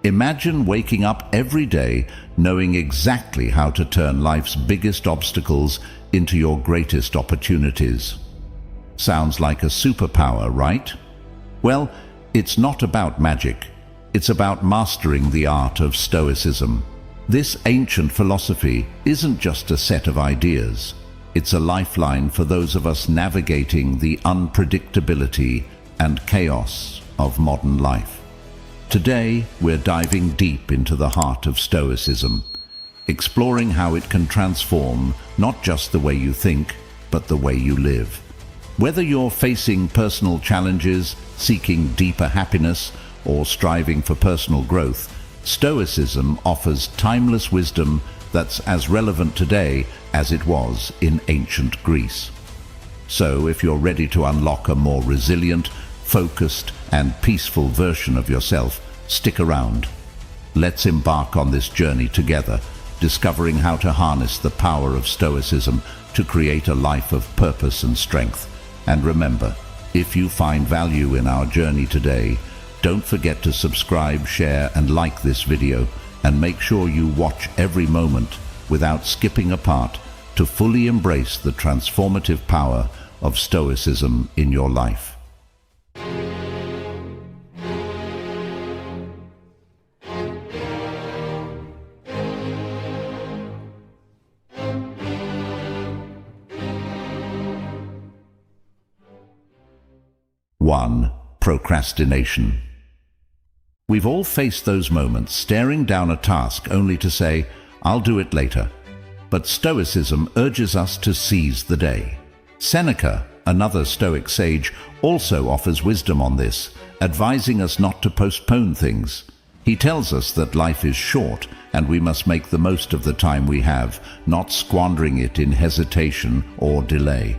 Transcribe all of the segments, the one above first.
Imagine waking up every day knowing exactly how to turn life's biggest obstacles into your greatest opportunities. Sounds like a superpower, right? Well, it's not about magic. It's about mastering the art of Stoicism. This ancient philosophy isn't just a set of ideas. It's a lifeline for those of us navigating the unpredictability and chaos of modern life. Today, we're diving deep into the heart of Stoicism, exploring how it can transform not just the way you think, but the way you live. Whether you're facing personal challenges, seeking deeper happiness, or striving for personal growth, Stoicism offers timeless wisdom that's as relevant today as it was in ancient Greece. So, if you're ready to unlock a more resilient, focused, and peaceful version of yourself, stick around. Let's embark on this journey together, discovering how to harness the power of Stoicism to create a life of purpose and strength. And remember, if you find value in our journey today, don't forget to subscribe, share, and like this video, and make sure you watch every moment without skipping a part to fully embrace the transformative power of Stoicism in your life. One, procrastination. We've all faced those moments, staring down a task only to say, "I'll do it later." But Stoicism urges us to seize the day. Seneca, another Stoic sage, also offers wisdom on this, advising us not to postpone things. He tells us that life is short and we must make the most of the time we have, not squandering it in hesitation or delay.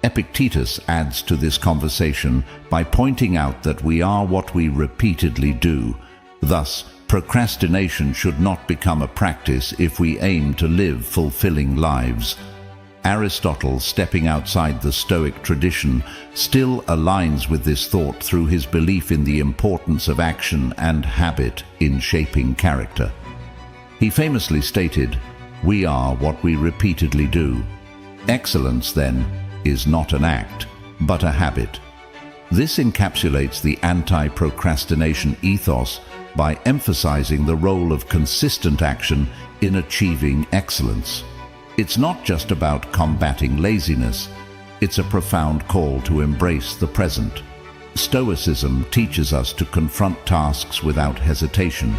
Epictetus adds to this conversation by pointing out that we are what we repeatedly do. Thus, procrastination should not become a practice if we aim to live fulfilling lives. Aristotle, stepping outside the Stoic tradition, still aligns with this thought through his belief in the importance of action and habit in shaping character. He famously stated, "We are what we repeatedly do." Excellence, then, is not an act, but a habit. This encapsulates the anti-procrastination ethos by emphasizing the role of consistent action in achieving excellence. It's not just about combating laziness, it's a profound call to embrace the present. Stoicism teaches us to confront tasks without hesitation,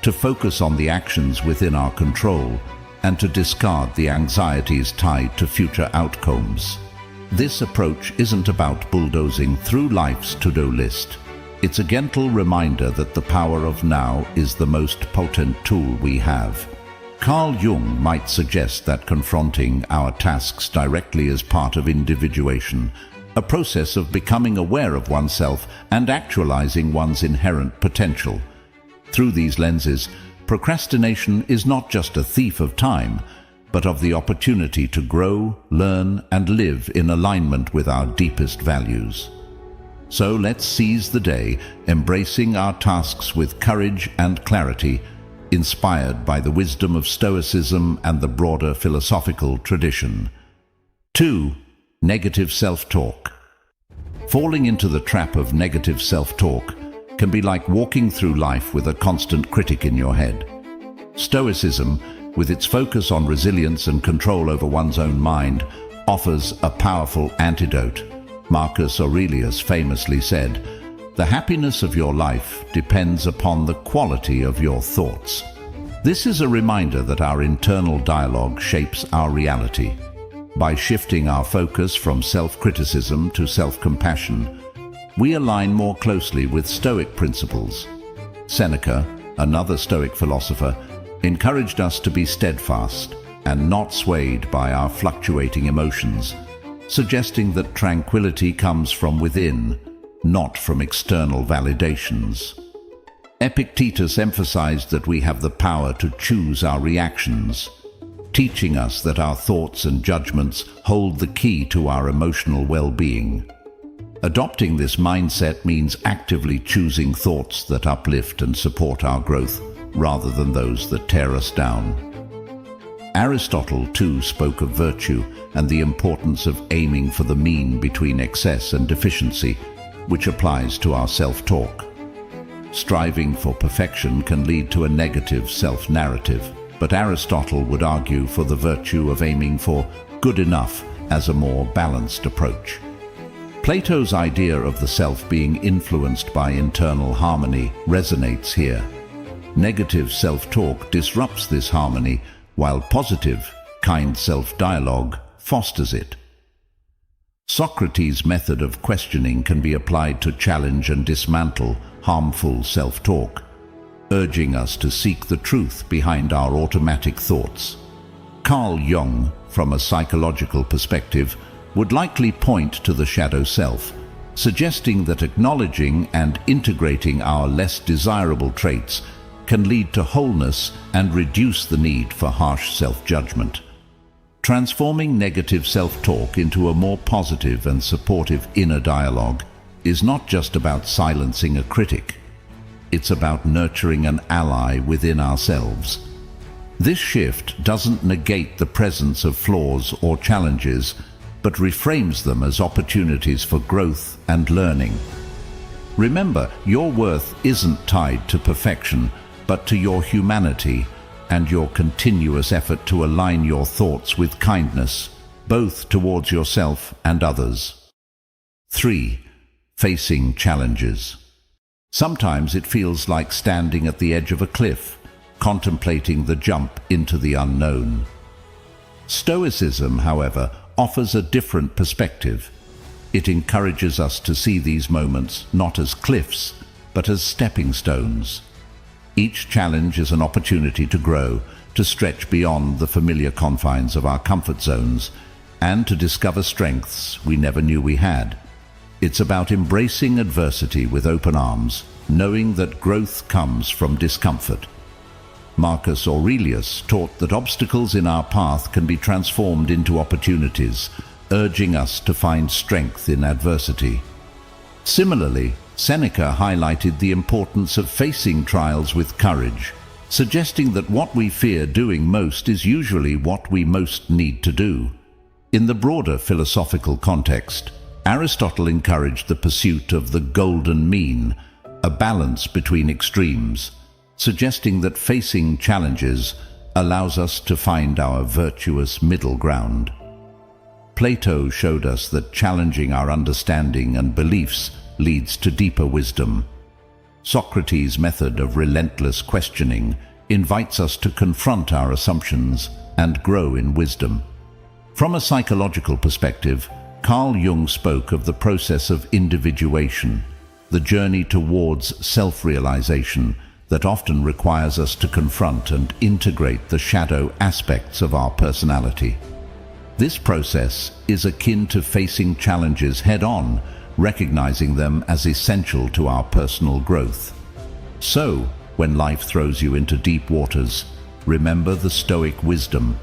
to focus on the actions within our control, and to discard the anxieties tied to future outcomes. This approach isn't about bulldozing through life's to-do list. It's a gentle reminder that the power of now is the most potent tool we have. Carl Jung might suggest that confronting our tasks directly is part of individuation, a process of becoming aware of oneself and actualizing one's inherent potential. Through these lenses, procrastination is not just a thief of time, but of the opportunity to grow, learn, and live in alignment with our deepest values. So let's seize the day, embracing our tasks with courage and clarity, inspired by the wisdom of Stoicism and the broader philosophical tradition. 2. Negative self-talk. Falling into the trap of negative self-talk can be like walking through life with a constant critic in your head. Stoicism, with its focus on resilience and control over one's own mind, offers a powerful antidote. Marcus Aurelius famously said, "The happiness of your life depends upon the quality of your thoughts." This is a reminder that our internal dialogue shapes our reality. By shifting our focus from self-criticism to self-compassion, we align more closely with Stoic principles. Seneca, another Stoic philosopher, encouraged us to be steadfast and not swayed by our fluctuating emotions, suggesting that tranquility comes from within, not from external validations. Epictetus emphasized that we have the power to choose our reactions, teaching us that our thoughts and judgments hold the key to our emotional well-being. Adopting this mindset means actively choosing thoughts that uplift and support our growth, rather than those that tear us down. Aristotle, too, spoke of virtue and the importance of aiming for the mean between excess and deficiency, which applies to our self-talk. Striving for perfection can lead to a negative self-narrative, but Aristotle would argue for the virtue of aiming for good enough as a more balanced approach. Plato's idea of the self being influenced by internal harmony resonates here. Negative self-talk disrupts this harmony, while positive, kind self-dialogue fosters it. Socrates' method of questioning can be applied to challenge and dismantle harmful self-talk, urging us to seek the truth behind our automatic thoughts. Carl Jung, from a psychological perspective, would likely point to the shadow self, suggesting that acknowledging and integrating our less desirable traits can lead to wholeness and reduce the need for harsh self-judgment. Transforming negative self-talk into a more positive and supportive inner dialogue is not just about silencing a critic. It's about nurturing an ally within ourselves. This shift doesn't negate the presence of flaws or challenges, but reframes them as opportunities for growth and learning. Remember, your worth isn't tied to perfection, but to your humanity and your continuous effort to align your thoughts with kindness, both towards yourself and others. 3. Facing challenges. Sometimes it feels like standing at the edge of a cliff, contemplating the jump into the unknown. Stoicism, however, offers a different perspective. It encourages us to see these moments not as cliffs, but as stepping stones. Each challenge is an opportunity to grow, to stretch beyond the familiar confines of our comfort zones, and to discover strengths we never knew we had. It's about embracing adversity with open arms, knowing that growth comes from discomfort. Marcus Aurelius taught that obstacles in our path can be transformed into opportunities, urging us to find strength in adversity. Similarly, Seneca highlighted the importance of facing trials with courage, suggesting that what we fear doing most is usually what we most need to do. In the broader philosophical context, Aristotle encouraged the pursuit of the golden mean, a balance between extremes, suggesting that facing challenges allows us to find our virtuous middle ground. Plato showed us that challenging our understanding and beliefs leads to deeper wisdom. Socrates' method of relentless questioning invites us to confront our assumptions and grow in wisdom. From a psychological perspective, Carl Jung spoke of the process of individuation, the journey towards self-realization that often requires us to confront and integrate the shadow aspects of our personality. This process is akin to facing challenges head-on, recognizing them as essential to our personal growth. So, when life throws you into deep waters, remember the Stoic wisdom.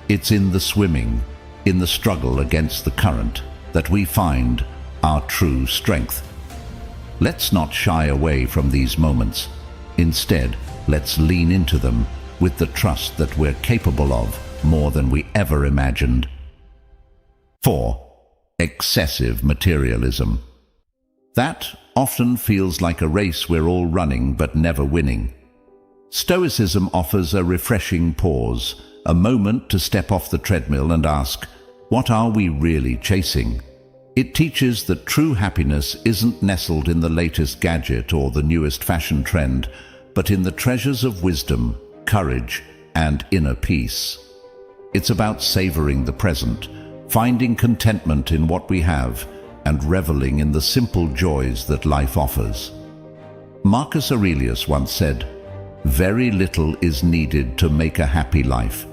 It's in the swimming, in the struggle against the current, that we find our true strength. Let's not shy away from these moments. Instead, let's lean into them with the trust that we're capable of more than we ever imagined. 4. Excessive materialism. That often feels like a race we're all running but never winning. Stoicism offers a refreshing pause, a moment to step off the treadmill and ask, what are we really chasing? It teaches that true happiness isn't nestled in the latest gadget or the newest fashion trend, but in the treasures of wisdom, courage, and inner peace. It's about savoring the present, finding contentment in what we have, and reveling in the simple joys that life offers. Marcus Aurelius once said, "Very little is needed to make a happy life.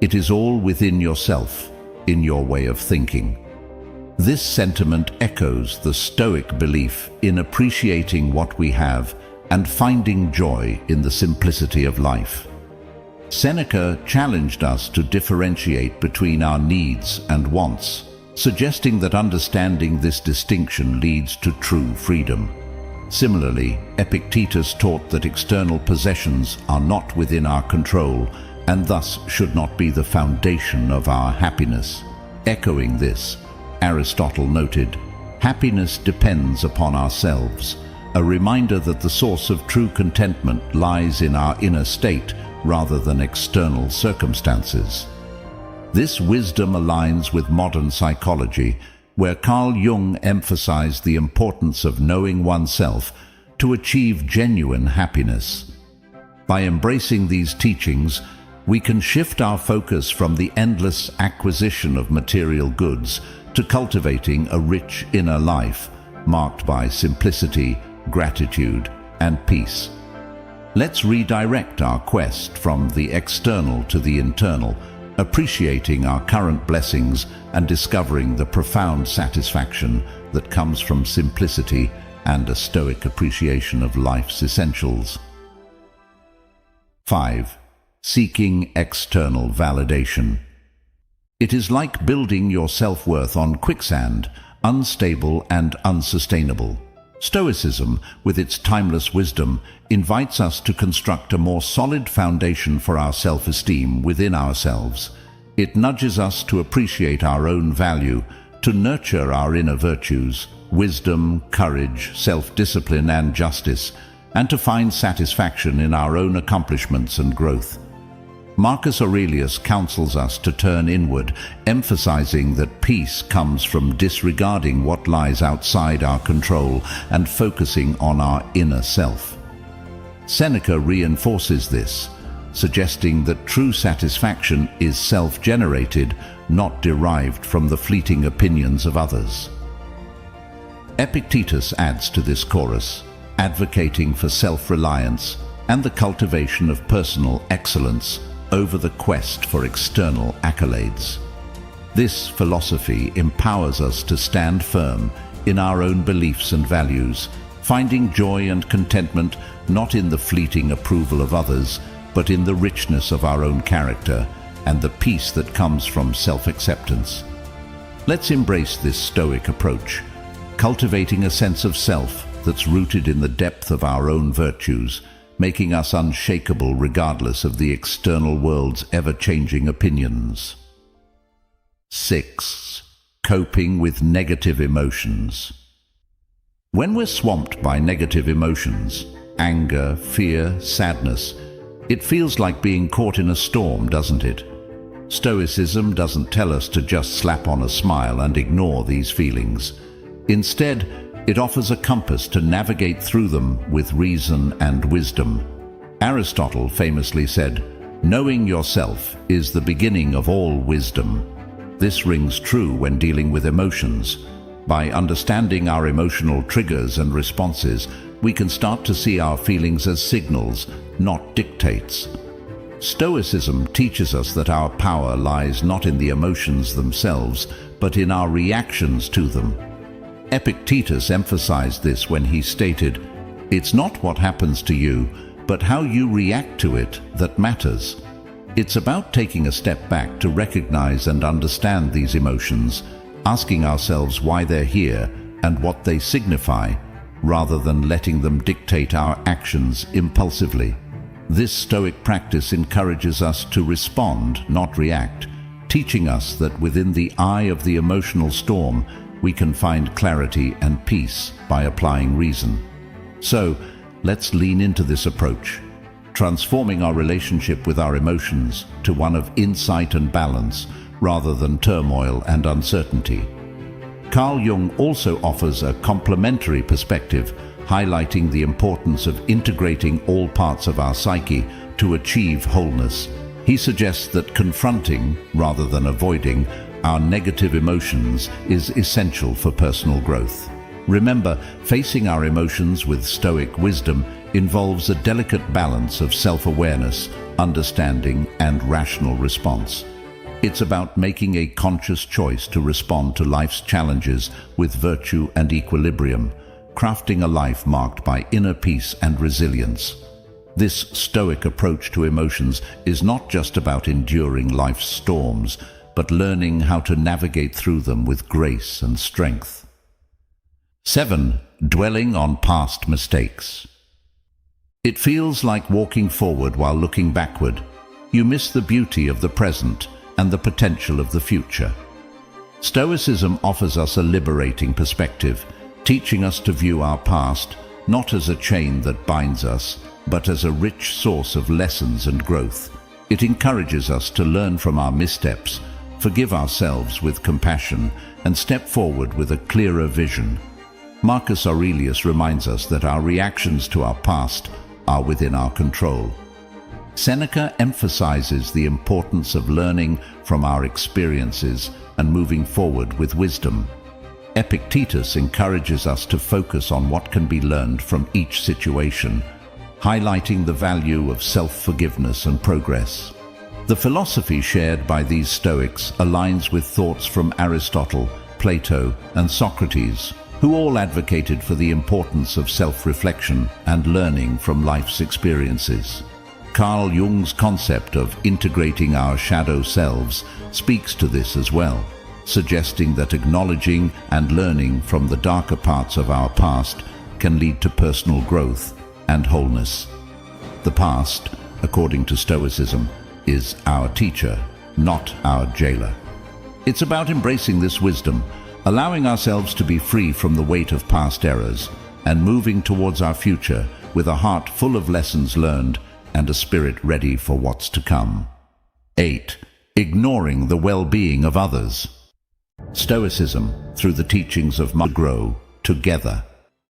It is all within yourself, in your way of thinking." This sentiment echoes the Stoic belief in appreciating what we have and finding joy in the simplicity of life. Seneca challenged us to differentiate between our needs and wants, suggesting that understanding this distinction leads to true freedom. Similarly, Epictetus taught that external possessions are not within our control and thus should not be the foundation of our happiness. Echoing this, Aristotle noted, "Happiness depends upon ourselves," a reminder that the source of true contentment lies in our inner state rather than external circumstances. This wisdom aligns with modern psychology, where Carl Jung emphasized the importance of knowing oneself to achieve genuine happiness. By embracing these teachings, we can shift our focus from the endless acquisition of material goods to cultivating a rich inner life, marked by simplicity, gratitude, and peace. Let's redirect our quest from the external to the internal, appreciating our current blessings and discovering the profound satisfaction that comes from simplicity and a stoic appreciation of life's essentials. 5. Seeking external validation. It is like building your self-worth on quicksand, unstable and unsustainable. Stoicism, with its timeless wisdom, invites us to construct a more solid foundation for our self-esteem within ourselves. It nudges us to appreciate our own value, to nurture our inner virtues, wisdom, courage, self-discipline and justice, and to find satisfaction in our own accomplishments and growth. Marcus Aurelius counsels us to turn inward, emphasizing that peace comes from disregarding what lies outside our control and focusing on our inner self. Seneca reinforces this, suggesting that true satisfaction is self-generated, not derived from the fleeting opinions of others. Epictetus adds to this chorus, advocating for self-reliance and the cultivation of personal excellence over the quest for external accolades. This philosophy empowers us to stand firm in our own beliefs and values, finding joy and contentment not in the fleeting approval of others, but in the richness of our own character and the peace that comes from self-acceptance. Let's embrace this stoic approach, cultivating a sense of self that's rooted in the depth of our own virtues, making us unshakable regardless of the external world's ever-changing opinions. 6. Coping with negative emotions. When we're swamped by negative emotions, anger, fear, sadness, it feels like being caught in a storm, doesn't it? Stoicism doesn't tell us to just slap on a smile and ignore these feelings. Instead, it offers a compass to navigate through them with reason and wisdom. Aristotle famously said, "Knowing yourself is the beginning of all wisdom." This rings true when dealing with emotions. By understanding our emotional triggers and responses, we can start to see our feelings as signals, not dictates. Stoicism teaches us that our power lies not in the emotions themselves, but in our reactions to them. Epictetus emphasized this when he stated, "It's not what happens to you, but how you react to it that matters." It's about taking a step back to recognize and understand these emotions, asking ourselves why they're here and what they signify, rather than letting them dictate our actions impulsively. This stoic practice encourages us to respond, not react, teaching us that within the eye of the emotional storm, we can find clarity and peace by applying reason. So, let's lean into this approach, transforming our relationship with our emotions to one of insight and balance rather than turmoil and uncertainty. Carl Jung also offers a complementary perspective, highlighting the importance of integrating all parts of our psyche to achieve wholeness. He suggests that confronting, rather than avoiding, our negative emotions is essential for personal growth. Remember, facing our emotions with stoic wisdom involves a delicate balance of self-awareness, understanding, and rational response. It's about making a conscious choice to respond to life's challenges with virtue and equilibrium, crafting a life marked by inner peace and resilience. This stoic approach to emotions is not just about enduring life's storms, but learning how to navigate through them with grace and strength. 7. Dwelling on past mistakes. It feels like walking forward while looking backward. You miss the beauty of the present and the potential of the future. Stoicism offers us a liberating perspective, teaching us to view our past not as a chain that binds us, but as a rich source of lessons and growth. It encourages us to learn from our missteps, forgive ourselves with compassion, and step forward with a clearer vision. Marcus Aurelius reminds us that our reactions to our past are within our control. Seneca emphasizes the importance of learning from our experiences and moving forward with wisdom. Epictetus encourages us to focus on what can be learned from each situation, highlighting the value of self-forgiveness and progress. The philosophy shared by these Stoics aligns with thoughts from Aristotle, Plato, and Socrates, who all advocated for the importance of self-reflection and learning from life's experiences. Carl Jung's concept of integrating our shadow selves speaks to this as well, suggesting that acknowledging and learning from the darker parts of our past can lead to personal growth and wholeness. The past, according to Stoicism, is our teacher, not our jailer. It's about embracing this wisdom, allowing ourselves to be free from the weight of past errors, and moving towards our future with a heart full of lessons learned and a spirit ready for what's to come. 8. Ignoring the well-being of others. Stoicism, through the teachings of grow together.